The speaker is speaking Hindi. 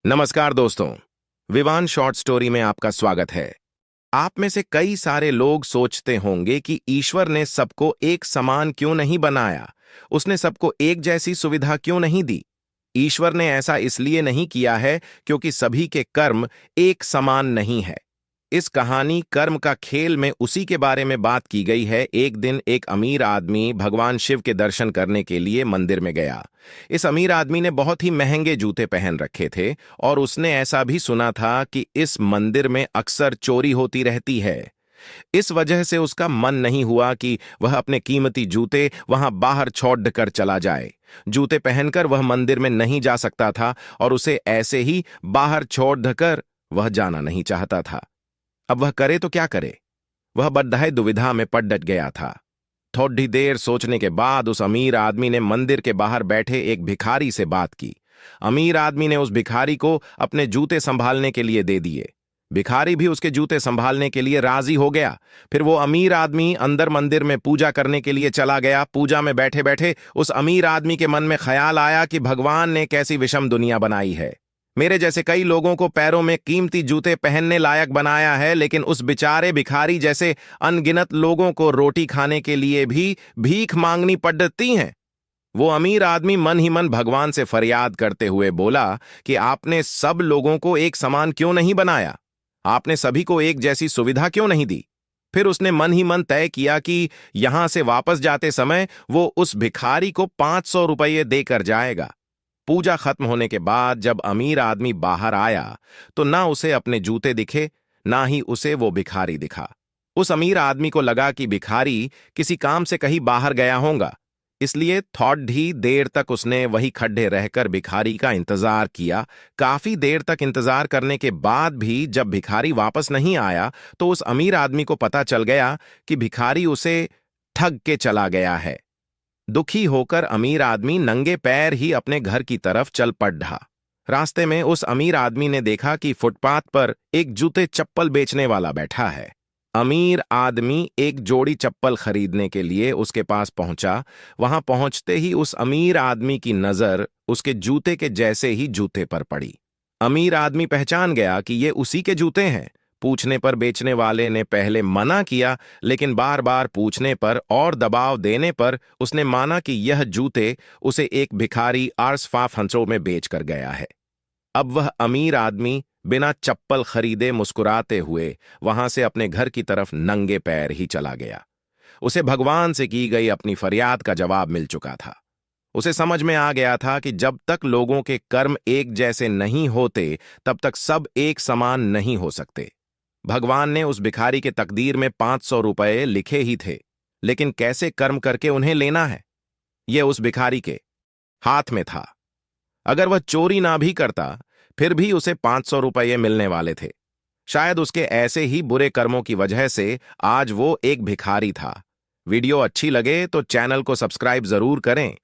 नमस्कार दोस्तों। विवान शॉर्ट स्टोरी में आपका स्वागत है। आप में से कई सारे लोग सोचते होंगे कि ईश्वर ने सबको एक समान क्यों नहीं बनाया, उसने सबको एक जैसी सुविधा क्यों नहीं दी। ईश्वर ने ऐसा इसलिए नहीं किया है क्योंकि सभी के कर्म एक समान नहीं है। इस कहानी कर्म का खेल में उसी के बारे में बात की गई है। एक दिन एक अमीर आदमी भगवान शिव के दर्शन करने के लिए मंदिर में गया। इस अमीर आदमी ने बहुत ही महंगे जूते पहन रखे थे और उसने ऐसा भी सुना था कि इस मंदिर में अक्सर चोरी होती रहती है। इस वजह से उसका मन नहीं हुआ कि वह अपने कीमती जूते वहां बाहर छोड़ कर चला जाए। जूते पहनकर वह मंदिर में नहीं जा सकता था और उसे ऐसे ही बाहर छोड़ कर वह जाना नहीं चाहता था। अब वह करे तो क्या करे। वह बद्धाई दुविधा में पड़ डट गया था। थोड़ी देर सोचने के बाद उस अमीर आदमी ने मंदिर के बाहर बैठे एक भिखारी से बात की। अमीर आदमी ने उस भिखारी को अपने जूते संभालने के लिए दे दिए। भिखारी भी उसके जूते संभालने के लिए राजी हो गया। फिर वो अमीर आदमी अंदर मंदिर में पूजा करने के लिए चला गया। पूजा में बैठे बैठे उस अमीर आदमी के मन में ख्याल आया कि भगवान ने कैसी विषम दुनिया बनाई है। मेरे जैसे कई लोगों को पैरों में कीमती जूते पहनने लायक बनाया है, लेकिन उस बेचारे भिखारी जैसे अनगिनत लोगों को रोटी खाने के लिए भी भीख मांगनी पड़ती है। वो अमीर आदमी मन ही मन भगवान से फरियाद करते हुए बोला कि आपने सब लोगों को एक समान क्यों नहीं बनाया, आपने सभी को एक जैसी सुविधा क्यों नहीं दी। फिर उसने मन ही मन तय किया कि यहां से वापस जाते समय वो उस भिखारी को 500 रुपये देकर जाएगा। पूजा खत्म होने के बाद जब अमीर आदमी बाहर आया तो ना उसे अपने जूते दिखे, ना ही उसे वो भिखारी दिखा। उस अमीर आदमी को लगा कि भिखारी किसी काम से कहीं बाहर गया होगा, इसलिए थोड़ी देर तक उसने वही खड्डे रहकर भिखारी का इंतजार किया। काफी देर तक इंतजार करने के बाद भी जब भिखारी वापस नहीं आया तो उस अमीर आदमी को पता चल गया कि भिखारी उसे ठग के चला गया है। दुखी होकर अमीर आदमी नंगे पैर ही अपने घर की तरफ चल पड़ा। रास्ते में उस अमीर आदमी ने देखा कि फुटपाथ पर एक जूते चप्पल बेचने वाला बैठा है। अमीर आदमी एक जोड़ी चप्पल खरीदने के लिए उसके पास पहुंचा। वहां पहुंचते ही उस अमीर आदमी की नजर उसके जूते के जैसे ही जूते पर पड़ी। अमीर आदमी पहचान गया कि ये उसी के जूते हैं। पूछने पर बेचने वाले ने पहले मना किया, लेकिन बार बार पूछने पर और दबाव देने पर उसने माना कि यह जूते उसे एक भिखारी आर्सफाफंसो में बेच कर गया है। अब वह अमीर आदमी बिना चप्पल खरीदे मुस्कुराते हुए वहां से अपने घर की तरफ नंगे पैर ही चला गया। उसे भगवान से की गई अपनी फरियाद का जवाब मिल चुका था। उसे समझ में आ गया था कि जब तक लोगों के कर्म एक जैसे नहीं होते तब तक सब एक समान नहीं हो सकते। भगवान ने उस भिखारी के तकदीर में 500 रुपये लिखे ही थे, लेकिन कैसे कर्म करके उन्हें लेना है यह उस भिखारी के हाथ में था। अगर वह चोरी ना भी करता फिर भी उसे 500 रुपये मिलने वाले थे। शायद उसके ऐसे ही बुरे कर्मों की वजह से आज वो एक भिखारी था। वीडियो अच्छी लगे तो चैनल को सब्सक्राइब जरूर करें।